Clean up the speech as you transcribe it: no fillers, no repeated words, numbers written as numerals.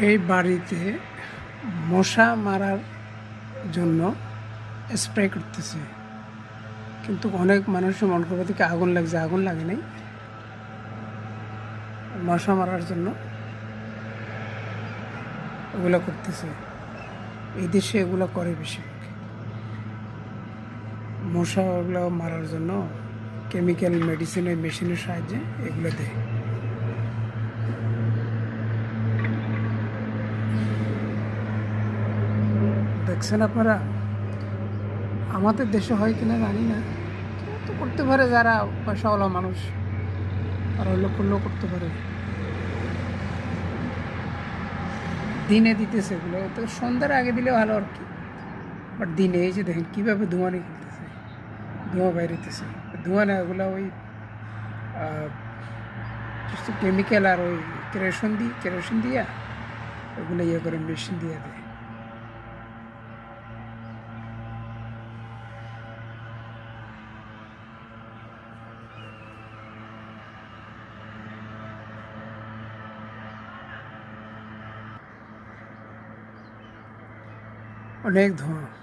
এই বাড়িতে মশা মারার জন্য স্প্রে করতেছে, কিন্তু অনেক মানুষের মন করবে থেকে আগুন লাগছে, আগুন লাগে নাই। মশা মারার জন্য ওগুলো করতেছে। এই দেশে এগুলো করে বেশিরভাগ। মশা ওগুলো মারার জন্য কেমিক্যাল মেডিসিনের মেশিনের সাহায্যে এগুলো দেয়। দেখছেন আপনারা, আমাদের দেশে হয় কিনা জানি না, তো করতে পারে যারা পয়সাওয়ালা মানুষ, আর হইলো করলেও করতে পারে। দিনে দিতেছে এগুলো, তো সন্ধ্যার আগে দিলে ভালো আর কি। বাট দিনে এই যে দেখেন কীভাবে ধোঁয়া নিকলতেছে, ধোঁয়া বাইরেতেছে। ধোঁয়া না, ওগুলো ওই কেমিক্যাল আর ওই কেরোসিন দিয়া ওগুলো ইয়ে করে মেশিন দিয়ে দেয়। অনেক ধোঁয়া।